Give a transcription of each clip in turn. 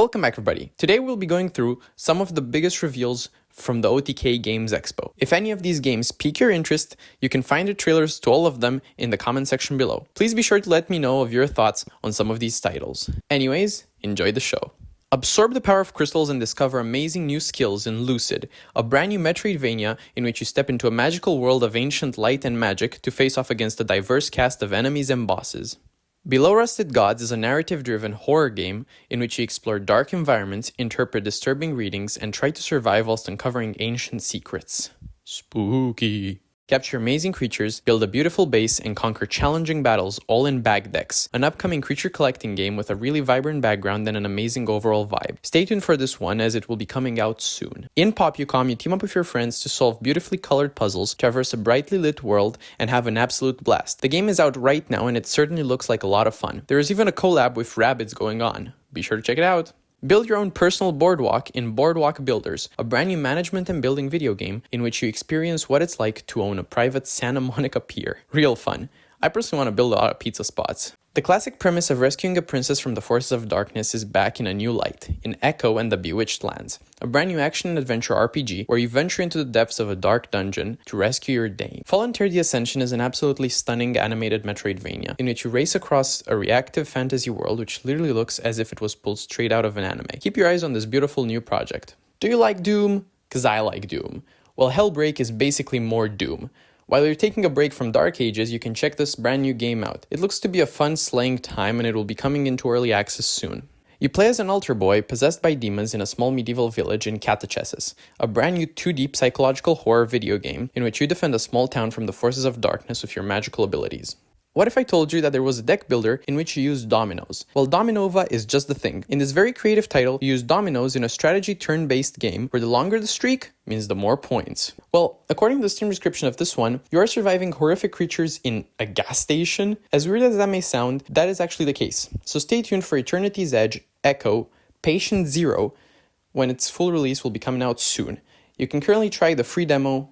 Welcome back, everybody. Today we'll be going through some of the biggest reveals from the OTK Games Expo. If any of these games pique your interest, you can find the trailers to all of them in the comment section below. Please be sure to let me know of your thoughts on some of these titles. Anyways, enjoy the show. Absorb the power of crystals and discover amazing new skills in Lucid, a brand new Metroidvania in which you step into a magical world of ancient light and magic to face off against a diverse cast of enemies and bosses. Below Rusted Gods is a narrative-driven horror game in which you explore dark environments, interpret disturbing readings, and try to survive whilst uncovering ancient secrets. Spooky. Capture amazing creatures, build a beautiful base, and conquer challenging battles all in Bag Decks, an upcoming creature collecting game with a really vibrant background and an amazing overall vibe. Stay tuned for this one as it will be coming out soon. In PopuCom, you team up with your friends to solve beautifully colored puzzles, traverse a brightly lit world, and have an absolute blast. The game is out right now and it certainly looks like a lot of fun. There is even a collab with Rabbids going on. Be sure to check it out. Build your own personal boardwalk in Boardwalk Builders, a brand new management and building video game in which you experience what it's like to own a private Santa Monica pier. Real fun. I personally want to build a lot of pizza spots. The classic premise of rescuing a princess from the forces of darkness is back in a new light, in Echo and the Bewitched Lands, a brand new action and adventure RPG where you venture into the depths of a dark dungeon to rescue your dame. Volunteer the Ascension is an absolutely stunning animated Metroidvania in which you race across a reactive fantasy world which literally looks as if it was pulled straight out of an anime. Keep your eyes on this beautiful new project. Do you like Doom? 'Cause I like Doom. Well, Hellbreak is basically more Doom. While you're taking a break from Dark Ages, you can check this brand new game out. It looks to be a fun slaying time and it will be coming into early access soon. You play as an altar boy possessed by demons in a small medieval village in Catachesis, a brand new 2D psychological horror video game in which you defend a small town from the forces of darkness with your magical abilities. What if I told you that there was a deck builder in which you use dominoes? Well, Dominova is just the thing. In this very creative title, you use dominoes in a strategy turn-based game where the longer the streak means the more points. Well, according to the Steam description of this one, you are surviving horrific creatures in a gas station. As weird as that may sound, that is actually the case. So stay tuned for Eternity's Edge, Echo, Patient Zero, when its full release will be coming out soon. You can currently try the free demo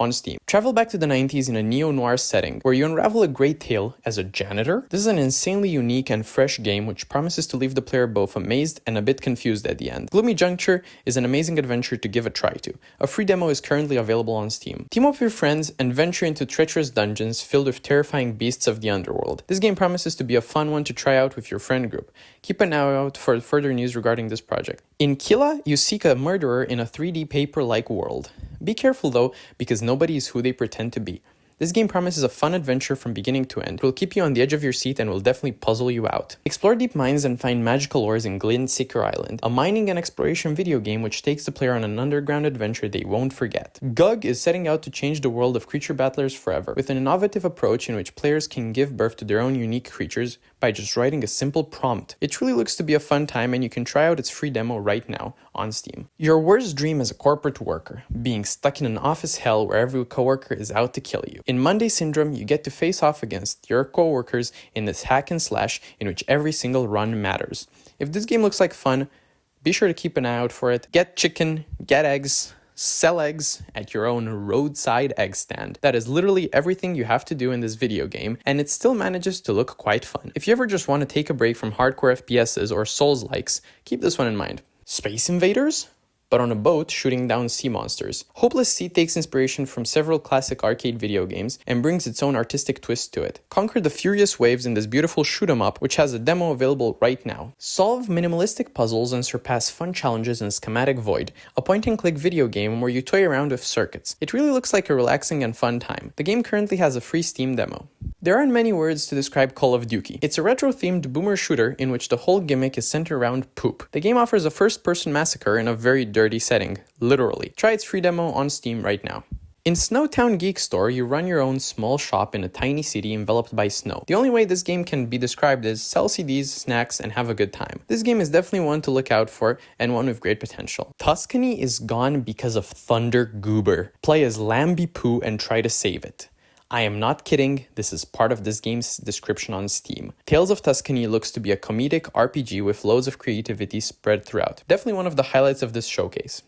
on Steam. Travel back to the 90s in a neo-noir setting where you unravel a great tale as a janitor. This is an insanely unique and fresh game which promises to leave the player both amazed and a bit confused at the end. Gloomy Juncture is an amazing adventure to give a try to. A free demo is currently available on Steam. Team up with your friends and venture into treacherous dungeons filled with terrifying beasts of the underworld. This game promises to be a fun one to try out with your friend group. Keep an eye out for further news regarding this project. In Killa, you seek a murderer in a 3D paper-like world. Be careful though, because nobody is who they pretend to be. This game promises a fun adventure from beginning to end. It will keep you on the edge of your seat and will definitely puzzle you out. Explore deep mines and find magical ores in Glintseeker Island, a mining and exploration video game which takes the player on an underground adventure they won't forget. GUG is setting out to change the world of creature battlers forever, with an innovative approach in which players can give birth to their own unique creatures by just writing a simple prompt. It truly looks to be a fun time and you can try out its free demo right now on Steam. Your worst dream as a corporate worker, being stuck in an office hell where every coworker is out to kill you. In Monday Syndrome, you get to face off against your coworkers in this hack and slash in which every single run matters. If this game looks like fun, be sure to keep an eye out for it. Get chicken, get eggs, sell eggs at your own roadside egg stand. That is literally everything you have to do in this video game, and it still manages to look quite fun. If you ever just want to take a break from hardcore FPSs or Souls-likes, keep this one in mind. Space Invaders? But on a boat shooting down sea monsters. Hopeless Sea takes inspiration from several classic arcade video games and brings its own artistic twist to it. Conquer the furious waves in this beautiful shoot 'em up, which has a demo available right now. Solve minimalistic puzzles and surpass fun challenges in Schematic Void, a point-and-click video game where you toy around with circuits. It really looks like a relaxing and fun time. The game currently has a free Steam demo. There aren't many words to describe Call of Duty. It's a retro-themed boomer shooter in which the whole gimmick is centered around poop. The game offers a first-person massacre in a very dirty setting, literally. Try its free demo on Steam right now. In Snowtown Geek Store, you run your own small shop in a tiny city enveloped by snow. The only way this game can be described is sell CDs, snacks, and have a good time. This game is definitely one to look out for and one with great potential. Tuscany is gone because of Thunder Goober. Play as Lambie Poo and try to save it. I am not kidding, this is part of this game's description on Steam. Tales of Tuscany looks to be a comedic RPG with loads of creativity spread throughout. Definitely one of the highlights of this showcase.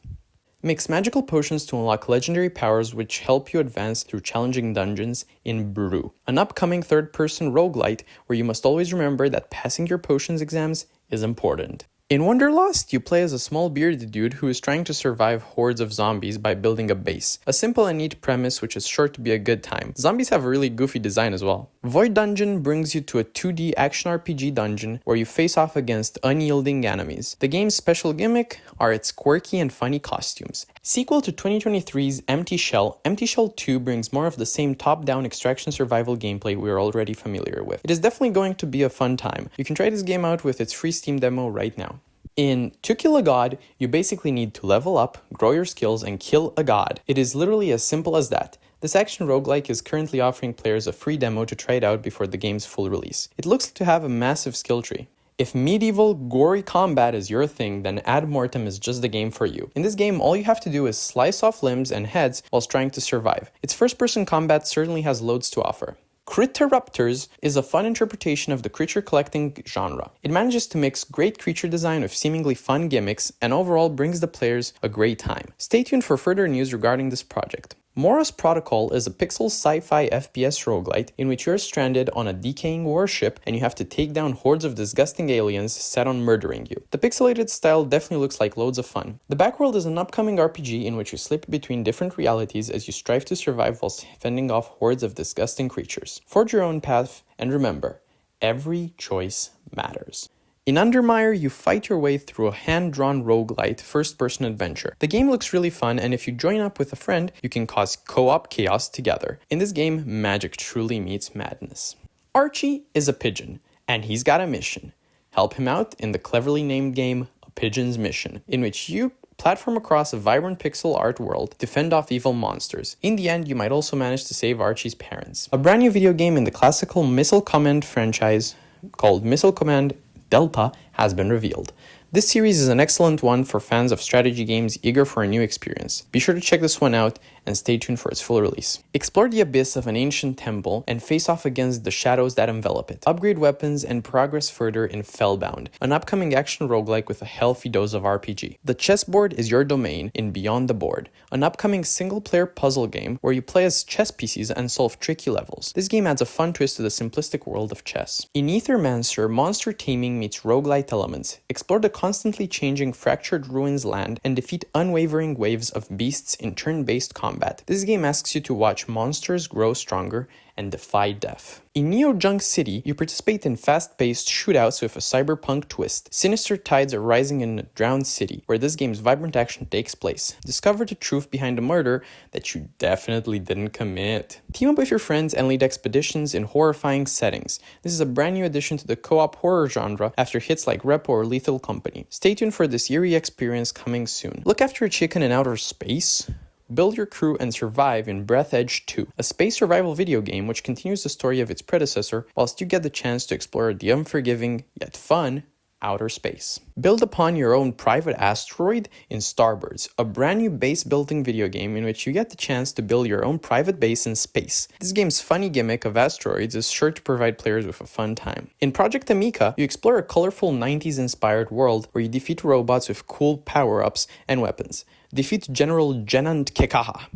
Mix magical potions to unlock legendary powers which help you advance through challenging dungeons in Brew, an upcoming third-person roguelite where you must always remember that passing your potions exams is important. In Wonderlost, you play as a small bearded dude who is trying to survive hordes of zombies by building a base. A simple and neat premise which is sure to be a good time. Zombies have a really goofy design as well. Void Dungeon brings you to a 2D action RPG dungeon where you face off against unyielding enemies. The game's special gimmick are its quirky and funny costumes. Sequel to 2023's Empty Shell, Empty Shell 2 brings more of the same top-down extraction survival gameplay we are already familiar with. It is definitely going to be a fun time. You can try this game out with its free Steam demo right now. In To Kill a God, you basically need to level up, grow your skills, and kill a god. It is literally as simple as that. This action roguelike is currently offering players a free demo to try it out before the game's full release. It looks to have a massive skill tree. If medieval, gory combat is your thing, then Ad Mortem is just the game for you. In this game, all you have to do is slice off limbs and heads whilst trying to survive. Its first-person combat certainly has loads to offer. Critteruptors is a fun interpretation of the creature collecting genre. It manages to mix great creature design with seemingly fun gimmicks and overall brings the players a great time. Stay tuned for further news regarding this project. Mora's Protocol is a pixel sci-fi FPS roguelite in which you're stranded on a decaying warship and you have to take down hordes of disgusting aliens set on murdering you. The pixelated style definitely looks like loads of fun. The Backworld is an upcoming RPG in which you slip between different realities as you strive to survive whilst fending off hordes of disgusting creatures. Forge your own path, and remember, every choice matters. In Undermire, you fight your way through a hand-drawn roguelite first-person adventure. The game looks really fun, and if you join up with a friend, you can cause co-op chaos together. In this game, magic truly meets madness. Archie is a pigeon, and he's got a mission. Help him out in the cleverly named game, A Pigeon's Mission, in which you platform across a vibrant pixel art world to fend off evil monsters. In the end, you might also manage to save Archie's parents. A brand new video game in the classical Missile Command franchise called Missile Command Delta has been revealed. This series is an excellent one for fans of strategy games eager for a new experience. Be sure to check this one out and stay tuned for its full release. Explore the abyss of an ancient temple and face off against the shadows that envelop it. Upgrade weapons and progress further in Fellbound, an upcoming action roguelike with a healthy dose of RPG. The chessboard is your domain in Beyond the Board, an upcoming single-player puzzle game where you play as chess pieces and solve tricky levels. This game adds a fun twist to the simplistic world of chess. In Aethermancer, monster taming meets roguelite elements. Explore the constantly changing Fractured Ruins land and defeat unwavering waves of beasts in turn-based combat. This game asks you to watch monsters grow stronger and defy death. In Neo Junk City, you participate in fast-paced shootouts with a cyberpunk twist. Sinister tides are rising in a drowned city, where this game's vibrant action takes place. Discover the truth behind a murder that you definitely didn't commit. Team up with your friends and lead expeditions in horrifying settings. This is a brand new addition to the co-op horror genre after hits like Repo or Lethal Company. Stay tuned for this eerie experience coming soon. Look after a chicken in outer space? Build your crew and survive in Breath Edge 2, a space survival video game which continues the story of its predecessor whilst you get the chance to explore the unforgiving, yet fun, outer space. Build upon your own private asteroid in Starbirds, a brand new base building video game in which you get the chance to build your own private base in space. This game's funny gimmick of asteroids is sure to provide players with a fun time. In Project Amica, you explore a colorful 90s inspired world where you defeat robots with cool power-ups and weapons. Defeat General Genant Kekaha.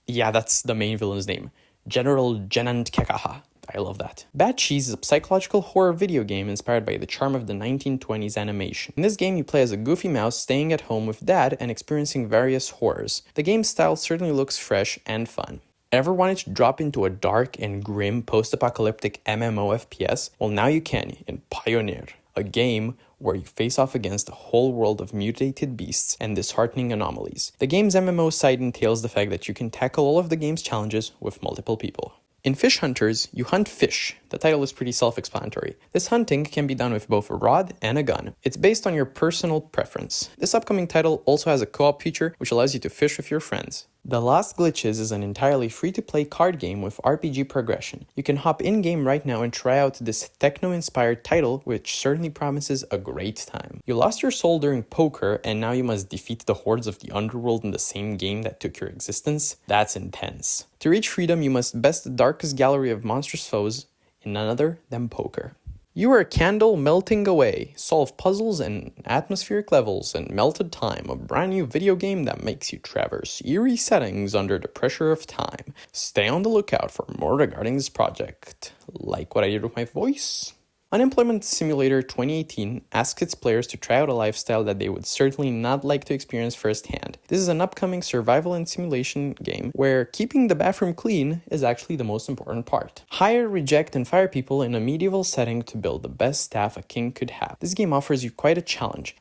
Yeah, that's the main villain's name. General Genant Kekaha. I love that. Bad Cheese is a psychological horror video game inspired by the charm of the 1920s animation. In this game, you play as a goofy mouse staying at home with dad and experiencing various horrors. The game's style certainly looks fresh and fun. Ever wanted to drop into a dark and grim post-apocalyptic MMO FPS? Well, now you can in Pioneer, a game where you face off against a whole world of mutated beasts and disheartening anomalies. The game's MMO side entails the fact that you can tackle all of the game's challenges with multiple people. In Fish Hunters, you hunt fish. The title is pretty self-explanatory. This hunting can be done with both a rod and a gun. It's based on your personal preference. This upcoming title also has a co-op feature which allows you to fish with your friends. The Last Glitches is an entirely free-to-play card game with RPG progression. You can hop in-game right now and try out this techno-inspired title, which certainly promises a great time. You lost your soul during poker, and now you must defeat the hordes of the underworld in the same game that took your existence? That's intense. To reach freedom, you must best the darkest gallery of monstrous foes in none other than poker. You are a candle melting away. Solve puzzles and atmospheric levels in melted time, a brand new video game that makes you traverse eerie settings under the pressure of time. Stay on the lookout for more regarding this project. Like what I did with my voice? Unemployment Simulator 2018 asks its players to try out a lifestyle that they would certainly not like to experience firsthand. This is an upcoming survival and simulation game where keeping the bathroom clean is actually the most important part. Hire, reject, and fire people in a medieval setting to build the best staff a king could have. This game offers you quite a challenge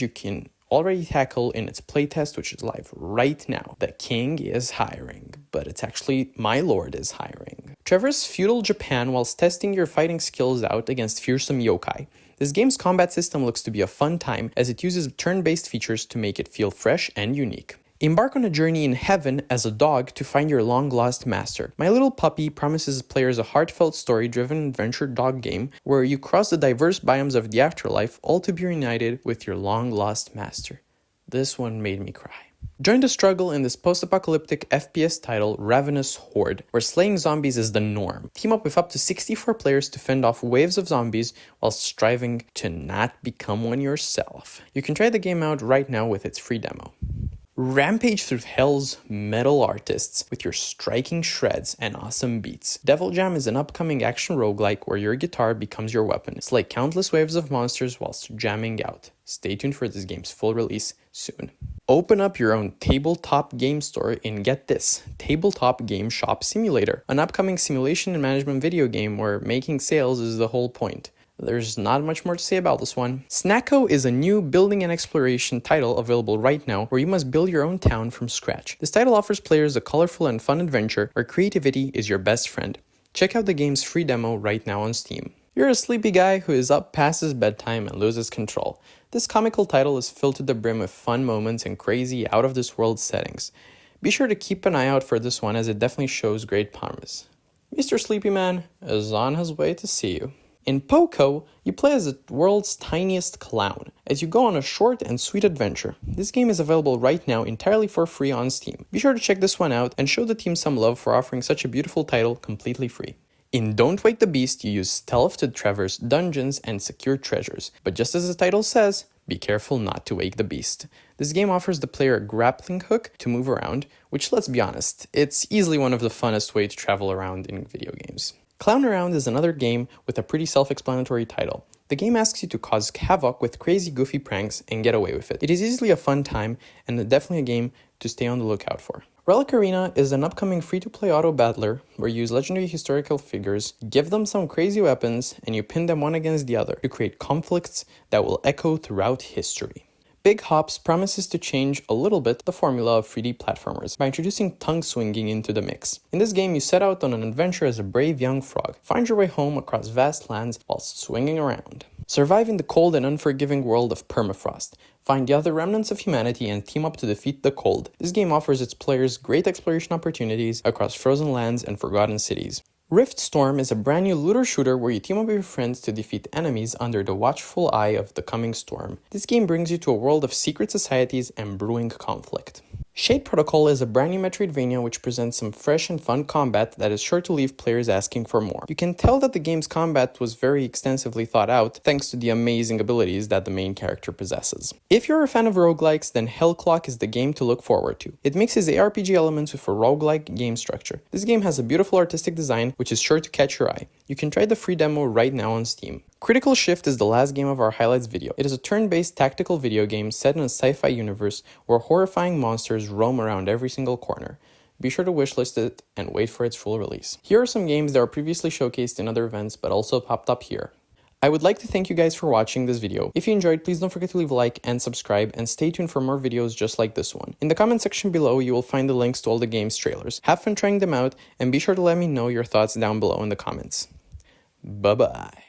you can already tackle in its playtest, which is live right now. The king is hiring, but it's actually my lord is hiring. Traverse feudal Japan whilst testing your fighting skills out against fearsome yokai. This game's combat system looks to be a fun time as it uses turn-based features to make it feel fresh and unique. Embark on a journey in heaven as a dog to find your long-lost master. My Little Puppy promises players a heartfelt story-driven adventure dog game where you cross the diverse biomes of the afterlife, all to be reunited with your long-lost master. This one made me cry. Join the struggle in this post-apocalyptic FPS title, Ravenous Horde, where slaying zombies is the norm. Team up with up to 64 players to fend off waves of zombies while striving to not become one yourself. You can try the game out right now with its free demo. Rampage through hell's metal artists with your striking shreds and awesome beats. Devil Jam is an upcoming action roguelike where your guitar becomes your weapon. Slay countless waves of monsters whilst jamming out. Stay tuned for this game's full release soon. Open up your own tabletop game store and get this, Tabletop Game Shop Simulator, an upcoming simulation and management video game where making sales is the whole point. There's not much more to say about this one. Snacko is a new building and exploration title available right now where you must build your own town from scratch. This title offers players a colorful and fun adventure where creativity is your best friend. Check out the game's free demo right now on Steam. You're a sleepy guy who is up past his bedtime and loses control. This comical title is filled to the brim with fun moments and crazy out-of-this-world settings. Be sure to keep an eye out for this one as it definitely shows great promise. Mr. Sleepy Man is on his way to see you. In Poco, you play as the world's tiniest clown, as you go on a short and sweet adventure. This game is available right now entirely for free on Steam. Be sure to check this one out and show the team some love for offering such a beautiful title completely free. In Don't Wake the Beast, you use stealth to traverse dungeons and secure treasures, but just as the title says, be careful not to wake the beast. This game offers the player a grappling hook to move around, which, let's be honest, it's easily one of the funnest ways to travel around in video games. Clown Around is another game with a pretty self-explanatory title. The game asks you to cause havoc with crazy goofy pranks and get away with it. It is easily a fun time and definitely a game to stay on the lookout for. Relic Arena is an upcoming free-to-play auto battler where you use legendary historical figures, give them some crazy weapons, and you pin them one against the other to create conflicts that will echo throughout history. Big Hops promises to change a little bit the formula of 3D platformers by introducing tongue swinging into the mix. In this game, you set out on an adventure as a brave young frog. Find your way home across vast lands whilst swinging around. Survive in the cold and unforgiving world of permafrost. Find the other remnants of humanity and team up to defeat the cold. This game offers its players great exploration opportunities across frozen lands and forgotten cities. Rift Storm is a brand new looter shooter where you team up with your friends to defeat enemies under the watchful eye of the coming storm. This game brings you to a world of secret societies and brewing conflict. Shade Protocol is a brand new Metroidvania which presents some fresh and fun combat that is sure to leave players asking for more. You can tell that the game's combat was very extensively thought out thanks to the amazing abilities that the main character possesses. If you're a fan of roguelikes, then Hellclock is the game to look forward to. It mixes ARPG elements with a roguelike game structure. This game has a beautiful artistic design which is sure to catch your eye. You can try the free demo right now on Steam. Critical Shift is the last game of our highlights video. It is a turn-based tactical video game set in a sci-fi universe where horrifying monsters roam around every single corner. Be sure to wishlist it and wait for its full release. Here are some games that were previously showcased in other events but also popped up here. I would like to thank you guys for watching this video. If you enjoyed, please don't forget to leave a like and subscribe, and stay tuned for more videos just like this one. In the comment section below, you will find the links to all the game's trailers. Have fun trying them out, and be sure to let me know your thoughts down below in the comments. Bye-bye.